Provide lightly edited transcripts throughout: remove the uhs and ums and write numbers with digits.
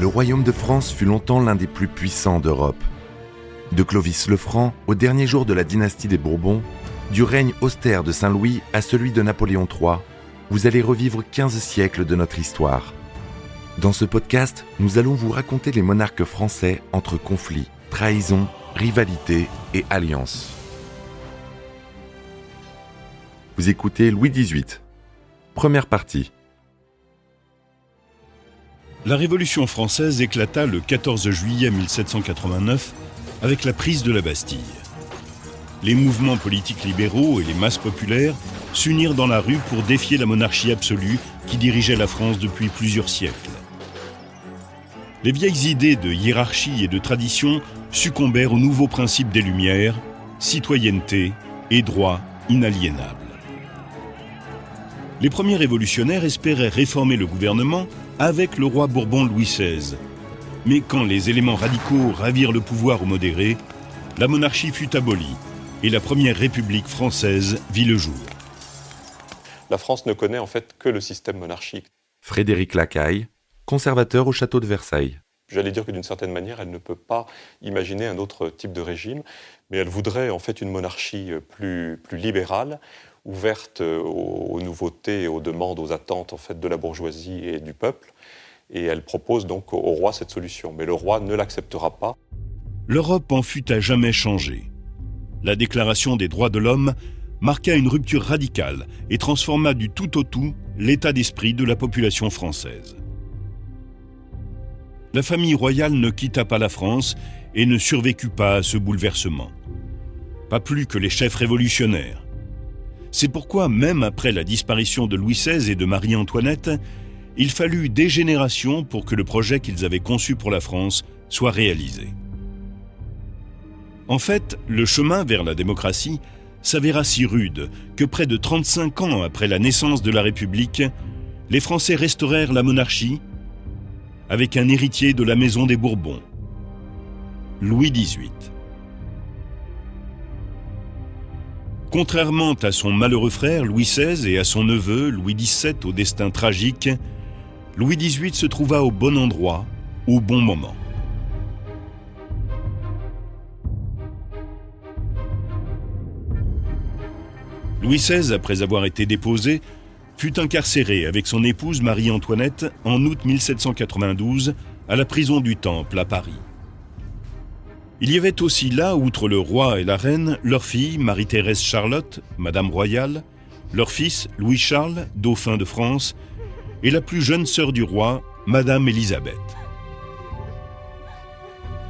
Le royaume de France fut longtemps l'un des plus puissants d'Europe. De Clovis le Franc au dernier jour de la dynastie des Bourbons, du règne austère de Saint-Louis à celui de Napoléon III, vous allez revivre 15 siècles de notre histoire. Dans ce podcast, nous allons vous raconter les monarques français entre conflits, trahisons, rivalités et alliances. Vous écoutez Louis XVIII. Première partie. La Révolution française éclata le 14 juillet 1789 avec la prise de la Bastille. Les mouvements politiques libéraux et les masses populaires s'unirent dans la rue pour défier la monarchie absolue qui dirigeait la France depuis plusieurs siècles. Les vieilles idées de hiérarchie et de tradition succombèrent aux nouveaux principes des Lumières, citoyenneté et droits inaliénables. Les premiers révolutionnaires espéraient réformer le gouvernement avec le roi Bourbon Louis XVI. Mais quand les éléments radicaux ravirent le pouvoir aux modérés, la monarchie fut abolie et la première république française vit le jour. La France ne connaît en fait que le système monarchique. Frédéric Lacaille, conservateur au château de Versailles. J'allais dire que d'une certaine manière, elle ne peut pas imaginer un autre type de régime, mais elle voudrait en fait une monarchie plus libérale, ouverte aux nouveautés, et aux demandes, aux attentes en fait de la bourgeoisie et du peuple. Et elle propose donc au roi cette solution. Mais le roi ne l'acceptera pas. L'Europe en fut à jamais changée. La Déclaration des droits de l'homme marqua une rupture radicale et transforma du tout au tout l'état d'esprit de la population française. La famille royale ne quitta pas la France et ne survécut pas à ce bouleversement. Pas plus que les chefs révolutionnaires. C'est pourquoi, même après la disparition de Louis XVI et de Marie-Antoinette, il fallut des générations pour que le projet qu'ils avaient conçu pour la France soit réalisé. En fait, le chemin vers la démocratie s'avéra si rude que près de 35 ans après la naissance de la République, les Français restaurèrent la monarchie avec un héritier de la maison des Bourbons, Louis XVIII. Contrairement à son malheureux frère Louis XVI et à son neveu Louis XVII au destin tragique, Louis XVIII se trouva au bon endroit, au bon moment. Louis XVI, après avoir été déposé, fut incarcéré avec son épouse Marie-Antoinette en août 1792 à la prison du Temple à Paris. Il y avait aussi là, outre le roi et la reine, leur fille Marie-Thérèse Charlotte, Madame Royale, leur fils Louis-Charles, dauphin de France, et la plus jeune sœur du roi, Madame Élisabeth.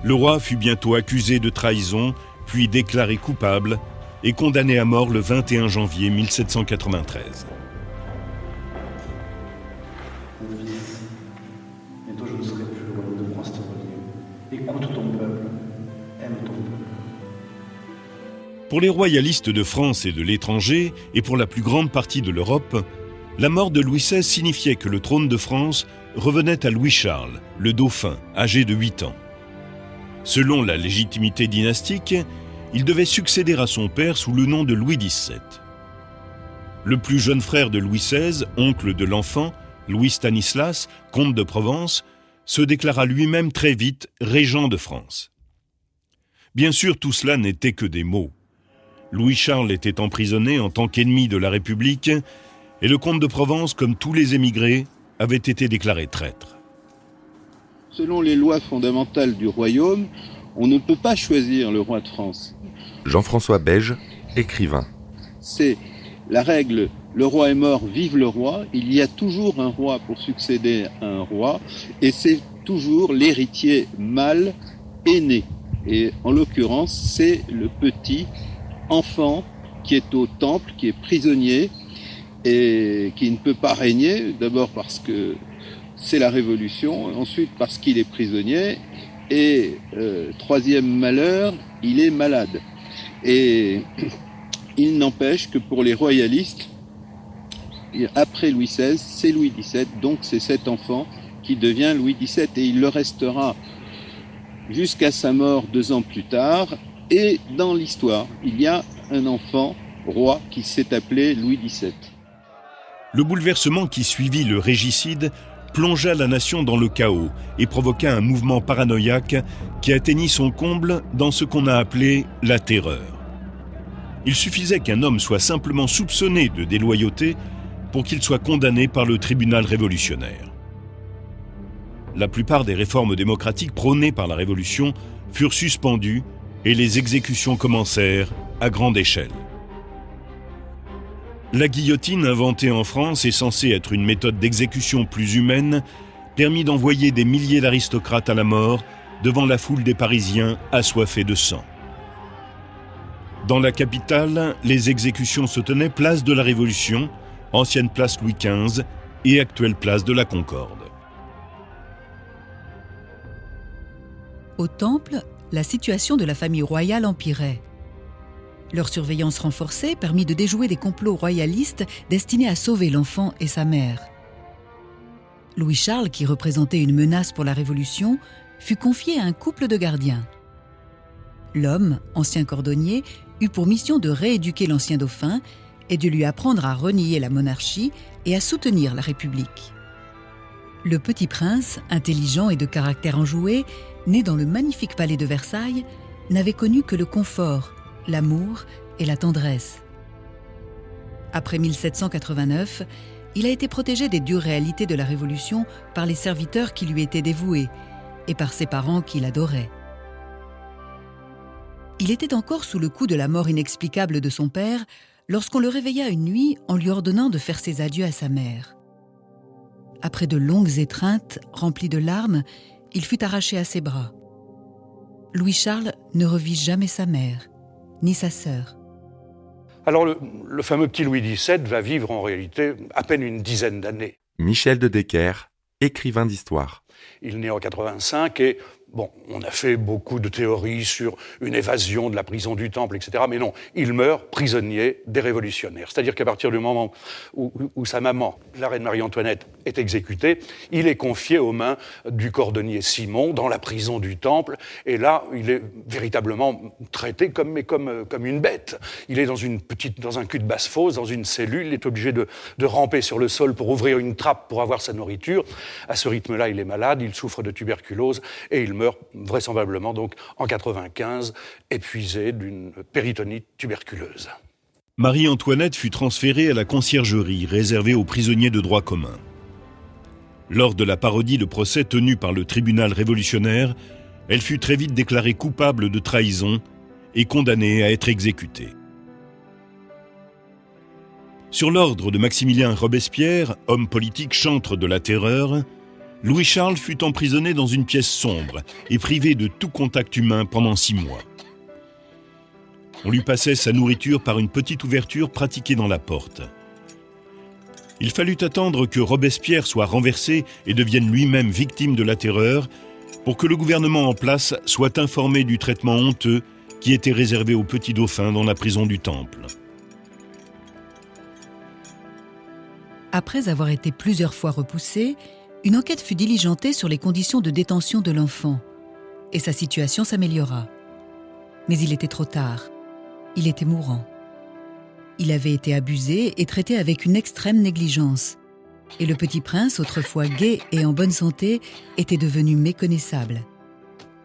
Le roi fut bientôt accusé de trahison, puis déclaré coupable et condamné à mort le 21 janvier 1793. Mon fils, bientôt je ne serai plus le royaume de France t'éloigner. Écoute ton peuple, aime ton peuple. Pour les royalistes de France et de l'étranger, et pour la plus grande partie de l'Europe, la mort de Louis XVI signifiait que le trône de France revenait à Louis-Charles, le dauphin, âgé de 8 ans. Selon la légitimité dynastique, il devait succéder à son père sous le nom de Louis XVII. Le plus jeune frère de Louis XVI, oncle de l'enfant, Louis Stanislas, comte de Provence, se déclara lui-même très vite régent de France. Bien sûr, tout cela n'était que des mots. Louis-Charles était emprisonné en tant qu'ennemi de la République et le comte de Provence, comme tous les émigrés, avait été déclaré traître. Selon les lois fondamentales du royaume, on ne peut pas choisir le roi de France. Jean-François Beige, écrivain. C'est la règle, le roi est mort, vive le roi. Il y a toujours un roi pour succéder à un roi, et c'est toujours l'héritier mâle aîné. Et en l'occurrence, c'est le petit enfant qui est au temple, qui est prisonnier, et qui ne peut pas régner, d'abord parce que c'est la Révolution, ensuite parce qu'il est prisonnier, et troisième malheur, il est malade. Et il n'empêche que pour les royalistes, après Louis XVI, c'est Louis XVII, donc c'est cet enfant qui devient Louis XVII, et il le restera jusqu'à sa mort 2 ans plus tard. Et dans l'histoire, il y a un enfant roi qui s'est appelé Louis XVII. Le bouleversement qui suivit le régicide plongea la nation dans le chaos et provoqua un mouvement paranoïaque qui atteignit son comble dans ce qu'on a appelé la terreur. Il suffisait qu'un homme soit simplement soupçonné de déloyauté pour qu'il soit condamné par le tribunal révolutionnaire. La plupart des réformes démocratiques prônées par la Révolution furent suspendues et les exécutions commencèrent à grande échelle. La guillotine inventée en France et censée être une méthode d'exécution plus humaine permit d'envoyer des milliers d'aristocrates à la mort devant la foule des Parisiens assoiffés de sang. Dans la capitale, les exécutions se tenaient place de la Révolution, ancienne place Louis XV et actuelle place de la Concorde. Au Temple, la situation de la famille royale empirait. Leur surveillance renforcée permit de déjouer des complots royalistes destinés à sauver l'enfant et sa mère. Louis-Charles, qui représentait une menace pour la Révolution, fut confié à un couple de gardiens. L'homme, ancien cordonnier, eut pour mission de rééduquer l'ancien dauphin et de lui apprendre à renier la monarchie et à soutenir la République. Le petit prince, intelligent et de caractère enjoué, né dans le magnifique palais de Versailles, n'avait connu que le confort, l'amour et la tendresse. Après 1789, il a été protégé des dures réalités de la Révolution par les serviteurs qui lui étaient dévoués et par ses parents qu'il adorait. Il était encore sous le coup de la mort inexplicable de son père lorsqu'on le réveilla une nuit en lui ordonnant de faire ses adieux à sa mère. Après de longues étreintes remplies de larmes, il fut arraché à ses bras. Louis-Charles ne revit jamais sa mère, ni sa sœur. Alors le fameux petit Louis XVII va vivre en réalité à peine une dizaine d'années. Michel de Decker, écrivain d'histoire. Il naît en 85 et bon, on a fait beaucoup de théories sur une évasion de la prison du Temple, etc. Mais non, il meurt prisonnier des révolutionnaires. C'est-à-dire qu'à partir du moment où sa maman, la reine Marie-Antoinette, est exécutée, il est confié aux mains du cordonnier Simon dans la prison du Temple. Et là, il est véritablement traité comme une bête. Il est dans un cul de basse-fosse, dans une cellule. Il est obligé de ramper sur le sol pour ouvrir une trappe pour avoir sa nourriture. À ce rythme-là, il est malade, il souffre de tuberculose et il meurt vraisemblablement donc en 95, épuisé d'une péritonite tuberculeuse. Marie-Antoinette fut transférée à la conciergerie réservée aux prisonniers de droit commun. Lors de la parodie de procès tenue par le tribunal révolutionnaire, elle fut très vite déclarée coupable de trahison et condamnée à être exécutée. Sur l'ordre de Maximilien Robespierre, homme politique chantre de la terreur, Louis-Charles fut emprisonné dans une pièce sombre et privé de tout contact humain pendant 6 mois. On lui passait sa nourriture par une petite ouverture pratiquée dans la porte. Il fallut attendre que Robespierre soit renversé et devienne lui-même victime de la terreur pour que le gouvernement en place soit informé du traitement honteux qui était réservé au petit dauphin dans la prison du Temple. Après avoir été plusieurs fois repoussé, une enquête fut diligentée sur les conditions de détention de l'enfant, et sa situation s'améliora. Mais il était trop tard. Il était mourant. Il avait été abusé et traité avec une extrême négligence. Et le petit prince, autrefois gai et en bonne santé, était devenu méconnaissable.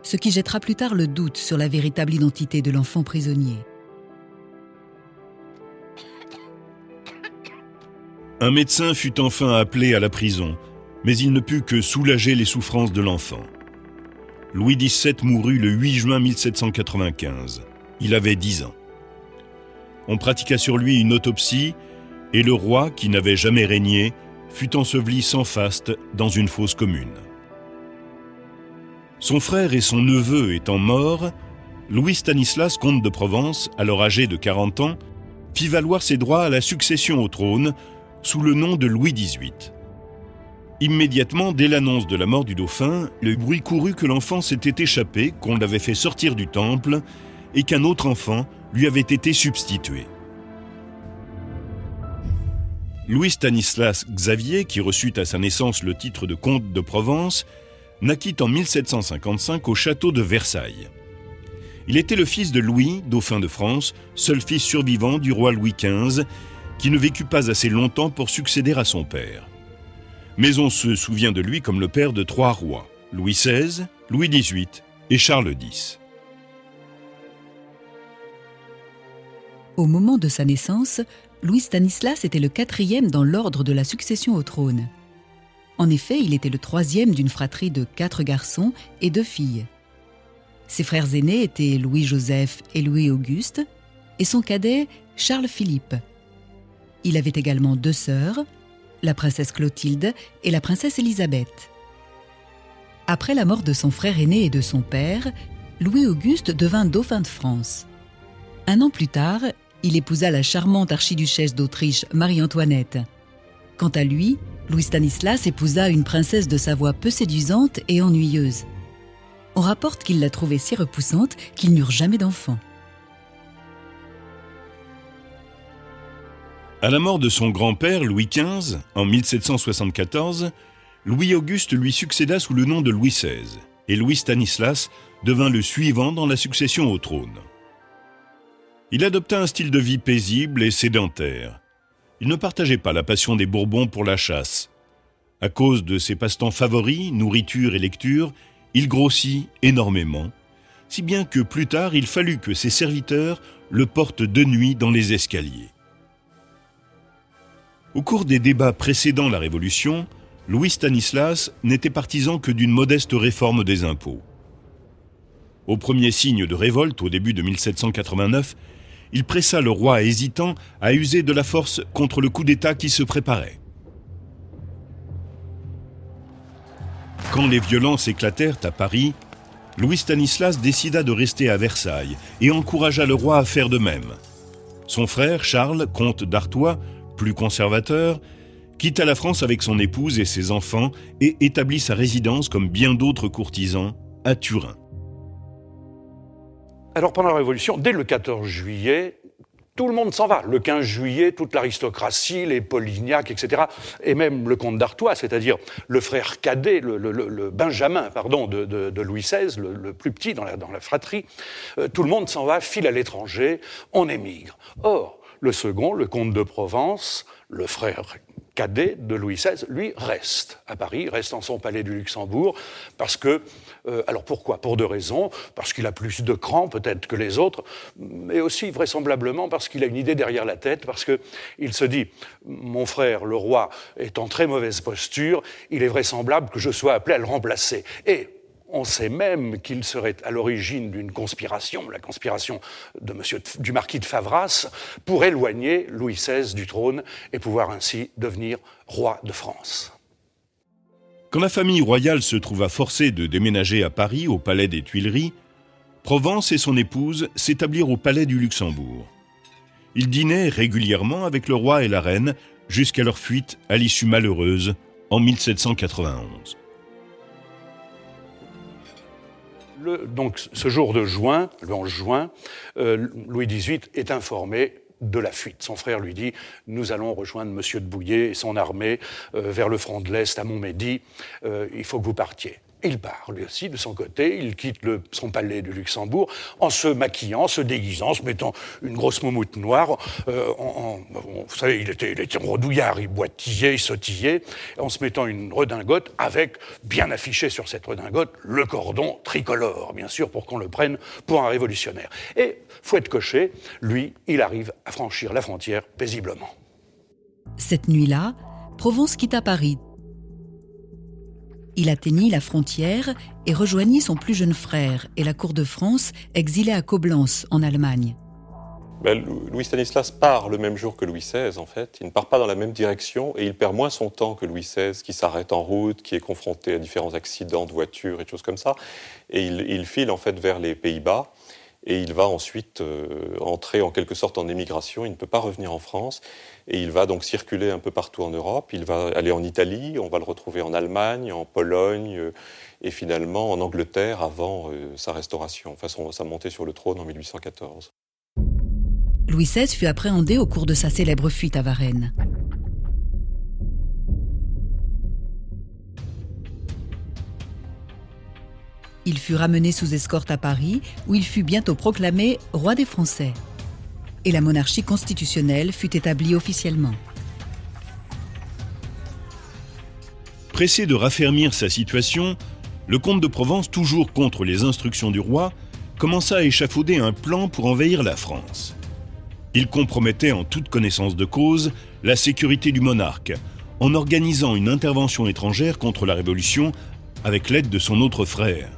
Ce qui jettera plus tard le doute sur la véritable identité de l'enfant prisonnier. Un médecin fut enfin appelé à la prison, mais il ne put que soulager les souffrances de l'enfant. Louis XVII mourut le 8 juin 1795. Il avait 10 ans. On pratiqua sur lui une autopsie et le roi, qui n'avait jamais régné, fut enseveli sans faste dans une fosse commune. Son frère et son neveu étant morts, Louis Stanislas, comte de Provence, alors âgé de 40 ans, fit valoir ses droits à la succession au trône sous le nom de Louis XVIII. Immédiatement, dès l'annonce de la mort du dauphin, le bruit courut que l'enfant s'était échappé, qu'on l'avait fait sortir du temple et qu'un autre enfant lui avait été substitué. Louis Stanislas Xavier, qui reçut à sa naissance le titre de comte de Provence, naquit en 1755 au château de Versailles. Il était le fils de Louis, dauphin de France, seul fils survivant du roi Louis XV, qui ne vécut pas assez longtemps pour succéder à son père. Mais on se souvient de lui comme le père de 3 rois, Louis XVI, Louis XVIII et Charles X. Au moment de sa naissance, Louis Stanislas était le 4e dans l'ordre de la succession au trône. En effet, il était le 3e d'une fratrie de 4 garçons et 2 filles. Ses frères aînés étaient Louis-Joseph et Louis-Auguste, et son cadet, Charles-Philippe. Il avait également 2 sœurs, la princesse Clotilde et la princesse Élisabeth. Après la mort de son frère aîné et de son père, Louis-Auguste devint dauphin de France. 1 an plus tard, il épousa la charmante archiduchesse d'Autriche Marie-Antoinette. Quant à lui, Louis Stanislas épousa une princesse de Savoie peu séduisante et ennuyeuse. On rapporte qu'il la trouvait si repoussante qu'ils n'eurent jamais d'enfant. À la mort de son grand-père, Louis XV, en 1774, Louis-Auguste lui succéda sous le nom de Louis XVI, et Louis Stanislas devint le suivant dans la succession au trône. Il adopta un style de vie paisible et sédentaire. Il ne partageait pas la passion des Bourbons pour la chasse. À cause de ses passe-temps favoris, nourriture et lecture, il grossit énormément, si bien que plus tard il fallut que ses serviteurs le portent de nuit dans les escaliers. Au cours des débats précédant la Révolution, Louis Stanislas n'était partisan que d'une modeste réforme des impôts. Au premier signe de révolte, au début de 1789, il pressa le roi hésitant à user de la force contre le coup d'État qui se préparait. Quand les violences éclatèrent à Paris, Louis Stanislas décida de rester à Versailles et encouragea le roi à faire de même. Son frère, Charles, comte d'Artois, plus conservateur, quitta la France avec son épouse et ses enfants et établit sa résidence, comme bien d'autres courtisans, à Turin. Alors pendant la Révolution, dès le 14 juillet, tout le monde s'en va. Le 15 juillet, toute l'aristocratie, les Polignac, etc., et même le comte d'Artois, c'est-à-dire le frère cadet, le Benjamin, de Louis XVI, le plus petit dans la fratrie, tout le monde s'en va, file à l'étranger, on émigre. Or, le second, le comte de Provence, le frère cadet de Louis XVI, lui reste à Paris, reste dans son palais du Luxembourg, parce que, alors pourquoi ? Pour 2 raisons, parce qu'il a plus de cran peut-être que les autres, mais aussi vraisemblablement parce qu'il a une idée derrière la tête, parce qu'il se dit, mon frère, le roi, est en très mauvaise posture, il est vraisemblable que je sois appelé à le remplacer. Et on sait même qu'il serait à l'origine d'une conspiration, la conspiration du marquis de Favras, pour éloigner Louis XVI du trône et pouvoir ainsi devenir roi de France. Quand la famille royale se trouva forcée de déménager à Paris, au palais des Tuileries, Provence et son épouse s'établirent au palais du Luxembourg. Ils dînaient régulièrement avec le roi et la reine jusqu'à leur fuite à l'issue malheureuse en 1791. Donc, ce jour de juin, le 11 juin, Louis XVIII est informé de la fuite. Son frère lui dit « Nous allons rejoindre M. de Bouillé et son armée vers le front de l'Est, à Montmédy. Il faut que vous partiez. » Il part, lui aussi, de son côté. Il quitte son palais du Luxembourg en se maquillant, se déguisant, en se mettant une grosse moumoute noire. Vous savez, il était rodouillard, il boitillait, il sautillait, en se mettant une redingote avec, bien affiché sur cette redingote, le cordon tricolore, bien sûr, pour qu'on le prenne pour un révolutionnaire. Et, fouette cocher, lui, il arrive à franchir la frontière paisiblement. Cette nuit-là, Provence quitta Paris. Il atteignit la frontière et rejoignit son plus jeune frère et la cour de France, exilé à Coblence, en Allemagne. Louis Stanislas part le même jour que Louis XVI, en fait. Il ne part pas dans la même direction et il perd moins son temps que Louis XVI, qui s'arrête en route, qui est confronté à différents accidents de voiture et des choses comme ça. Et il file, en fait, vers les Pays-Bas. Et il va ensuite entrer en quelque sorte en émigration. Il ne peut pas revenir en France. Et il va donc circuler un peu partout en Europe. Il va aller en Italie, on va le retrouver en Allemagne, en Pologne, et finalement en Angleterre avant sa restauration, enfin sa montée sur le trône en 1814. Louis XVI fut appréhendé au cours de sa célèbre fuite à Varennes. Il fut ramené sous escorte à Paris, où il fut bientôt proclamé roi des Français. Et la monarchie constitutionnelle fut établie officiellement. Pressé de raffermir sa situation, le comte de Provence, toujours contre les instructions du roi, commença à échafauder un plan pour envahir la France. Il compromettait en toute connaissance de cause la sécurité du monarque, en organisant une intervention étrangère contre la Révolution avec l'aide de son autre frère.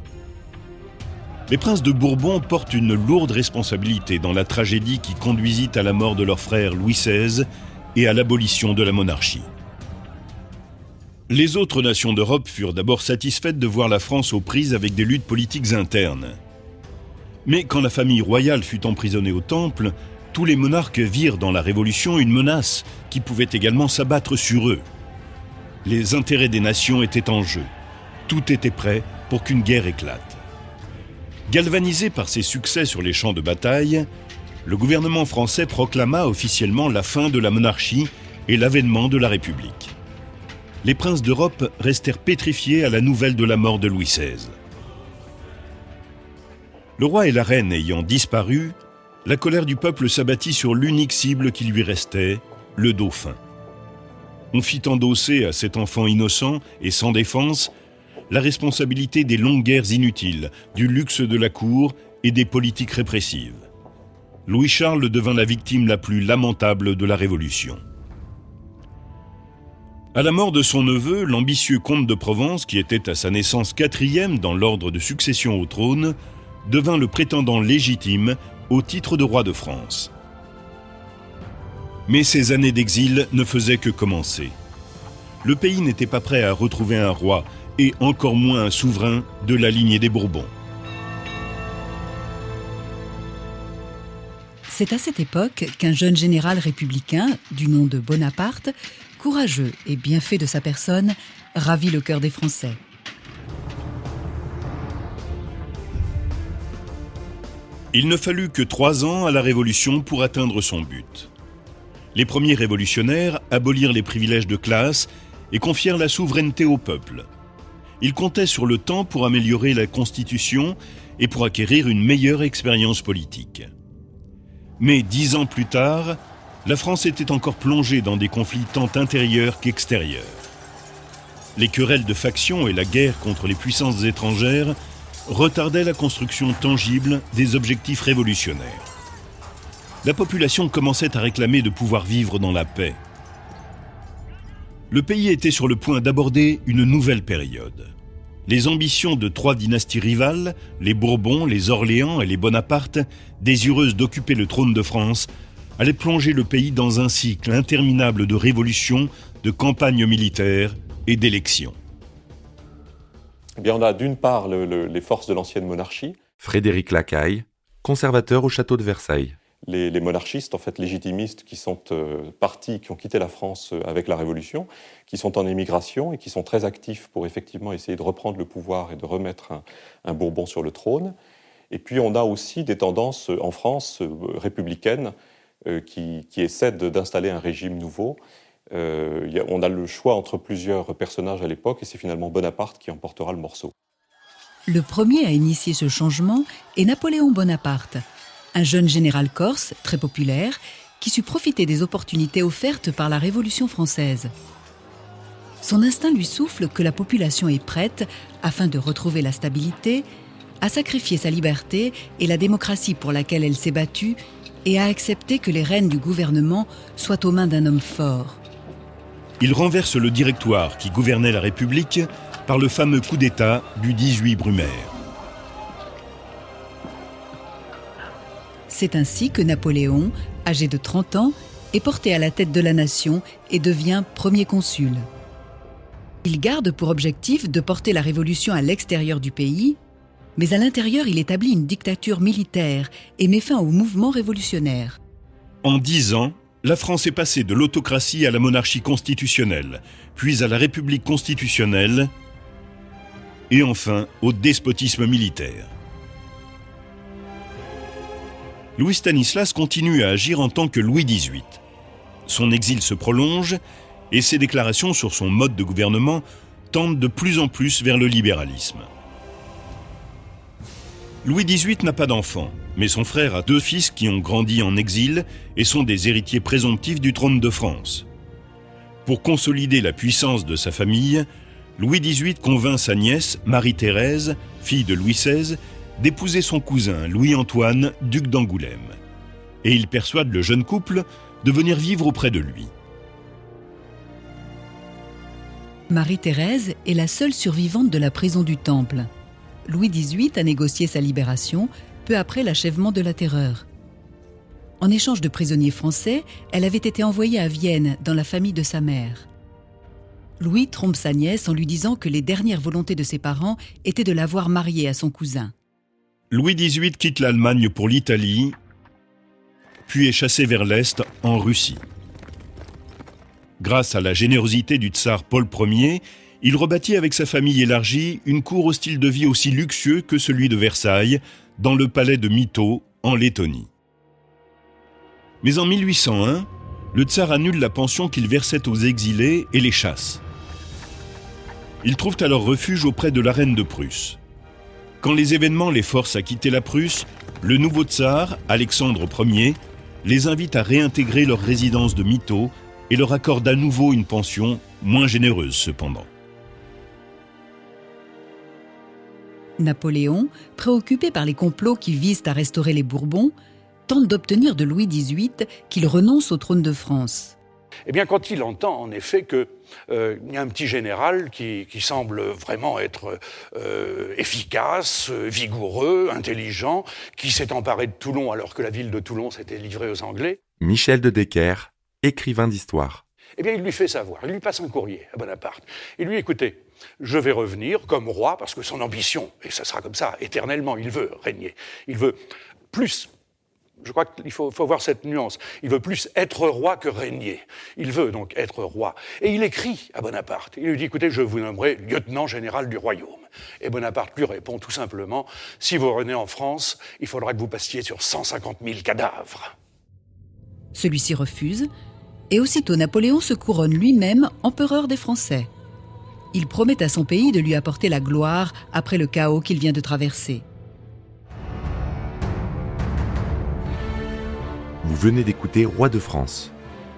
Les princes de Bourbon portent une lourde responsabilité dans la tragédie qui conduisit à la mort de leur frère Louis XVI et à l'abolition de la monarchie. Les autres nations d'Europe furent d'abord satisfaites de voir la France aux prises avec des luttes politiques internes. Mais quand la famille royale fut emprisonnée au Temple, tous les monarques virent dans la Révolution une menace qui pouvait également s'abattre sur eux. Les intérêts des nations étaient en jeu. Tout était prêt pour qu'une guerre éclate. Galvanisé par ses succès sur les champs de bataille, le gouvernement français proclama officiellement la fin de la monarchie et l'avènement de la République. Les princes d'Europe restèrent pétrifiés à la nouvelle de la mort de Louis XVI. Le roi et la reine ayant disparu, la colère du peuple s'abattit sur l'unique cible qui lui restait, le dauphin. On fit endosser à cet enfant innocent et sans défense la responsabilité des longues guerres inutiles, du luxe de la cour et des politiques répressives. Louis-Charles devint la victime la plus lamentable de la Révolution. À la mort de son neveu, l'ambitieux comte de Provence, qui était à sa naissance 4e dans l'ordre de succession au trône, devint le prétendant légitime au titre de roi de France. Mais ces années d'exil ne faisaient que commencer. Le pays n'était pas prêt à retrouver un roi, et encore moins un souverain de la lignée des Bourbons. C'est à cette époque qu'un jeune général républicain, du nom de Bonaparte, courageux et bien fait de sa personne, ravit le cœur des Français. Il ne fallut que 3 ans à la Révolution pour atteindre son but. Les premiers révolutionnaires abolirent les privilèges de classe et confièrent la souveraineté au peuple. Ils comptaient sur le temps pour améliorer la Constitution et pour acquérir une meilleure expérience politique. Mais 10 ans plus tard, la France était encore plongée dans des conflits tant intérieurs qu'extérieurs. Les querelles de factions et la guerre contre les puissances étrangères retardaient la construction tangible des objectifs révolutionnaires. La population commençait à réclamer de pouvoir vivre dans la paix. Le pays était sur le point d'aborder une nouvelle période. Les ambitions de 3 dynasties rivales, les Bourbons, les Orléans et les Bonaparte, désireuses d'occuper le trône de France, allaient plonger le pays dans un cycle interminable de révolutions, de campagnes militaires et d'élections. Eh bien, on a d'une part les forces de l'ancienne monarchie. Frédéric Lacaille, conservateur au château de Versailles. Les monarchistes, en fait légitimistes, qui sont partis, qui ont quitté la France avec la Révolution, qui sont en émigration et qui sont très actifs pour effectivement essayer de reprendre le pouvoir et de remettre un Bourbon sur le trône. Et puis on a aussi des tendances en France républicaines qui essaient d'installer un régime nouveau. On a le choix entre plusieurs personnages à l'époque et c'est finalement Bonaparte qui emportera le morceau. Le premier à initier ce changement est Napoléon Bonaparte, un jeune général corse, très populaire, qui sut profiter des opportunités offertes par la Révolution française. Son instinct lui souffle que la population est prête, afin de retrouver la stabilité, à sacrifier sa liberté et la démocratie pour laquelle elle s'est battue et à accepter que les rênes du gouvernement soient aux mains d'un homme fort. Il renverse le directoire qui gouvernait la République par le fameux coup d'État du 18 Brumaire. C'est ainsi que Napoléon, âgé de 30 ans, est porté à la tête de la nation et devient premier consul. Il garde pour objectif de porter la révolution à l'extérieur du pays, mais à l'intérieur, il établit une dictature militaire et met fin au mouvement révolutionnaire. En 10 ans, la France est passée de l'autocratie à la monarchie constitutionnelle, puis à la République constitutionnelle, et enfin au despotisme militaire. Louis Stanislas continue à agir en tant que Louis XVIII. Son exil se prolonge et ses déclarations sur son mode de gouvernement tendent de plus en plus vers le libéralisme. Louis XVIII n'a pas d'enfant, mais son frère a 2 fils qui ont grandi en exil et sont des héritiers présomptifs du trône de France. Pour consolider la puissance de sa famille, Louis XVIII convainc sa nièce, Marie-Thérèse, fille de Louis XVI, d'épouser son cousin, Louis-Antoine, duc d'Angoulême. Et il persuade le jeune couple de venir vivre auprès de lui. Marie-Thérèse est la seule survivante de la prison du Temple. Louis XVIII a négocié sa libération peu après l'achèvement de la Terreur. En échange de prisonniers français, elle avait été envoyée à Vienne dans la famille de sa mère. Louis trompe sa nièce en lui disant que les dernières volontés de ses parents étaient de la voir mariée à son cousin. Louis XVIII quitte l'Allemagne pour l'Italie, puis est chassé vers l'Est, en Russie. Grâce à la générosité du tsar Paul Ier, il rebâtit avec sa famille élargie une cour au style de vie aussi luxueux que celui de Versailles, dans le palais de Mytho, en Lettonie. Mais en 1801, le tsar annule la pension qu'il versait aux exilés et les chasse. Ils trouvent alors refuge auprès de la reine de Prusse. Quand les événements les forcent à quitter la Prusse, le nouveau tsar, Alexandre Ier, les invite à réintégrer leur résidence de Mytho et leur accorde à nouveau une pension, moins généreuse cependant. Napoléon, préoccupé par les complots qui visent à restaurer les Bourbons, tente d'obtenir de Louis XVIII qu'il renonce au trône de France. Eh bien, quand il entend en effet qu'il y a un petit général qui semble vraiment être efficace, vigoureux, intelligent, qui s'est emparé de Toulon alors que la ville de Toulon s'était livrée aux Anglais. Michel de Decker, écrivain d'histoire. Eh bien, il lui fait savoir, il lui passe un courrier à Bonaparte. Il lui dit, écoutez, je vais revenir comme roi, parce que son ambition, et ça sera comme ça, éternellement, il veut régner. Il veut plus... Je crois qu'il faut voir cette nuance. Il veut plus être roi que régner. Il veut donc être roi. Et il écrit à Bonaparte. Il lui dit, écoutez, je vous nommerai lieutenant général du royaume. Et Bonaparte lui répond tout simplement, si vous revenez en France, il faudra que vous passiez sur 150 000 cadavres. Celui-ci refuse, et aussitôt Napoléon se couronne lui-même empereur des Français. Il promet à son pays de lui apporter la gloire après le chaos qu'il vient de traverser. Vous venez d'écouter Roi de France.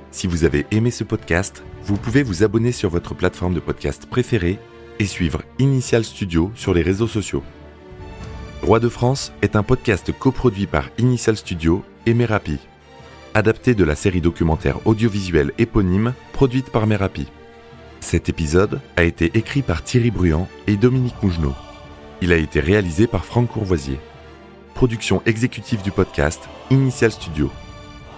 Si vous avez aimé ce podcast, vous pouvez vous abonner sur votre plateforme de podcast préférée et suivre Initial Studio sur les réseaux sociaux. Roi de France est un podcast coproduit par Initial Studio et Merapi, adapté de la série documentaire audiovisuelle éponyme produite par Merapi. Cet épisode a été écrit par Thierry Bruand et Dominique Mougenot. Il a été réalisé par Franck Courvoisier. Production exécutive du podcast, Initial Studio.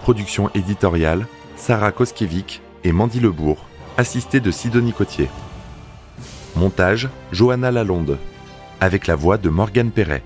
Production éditoriale, Sarah Koskiewicz et Mandy Lebourg, assistée de Sidonie Cotier. Montage, Johanna Lalonde, avec la voix de Morgane Perret.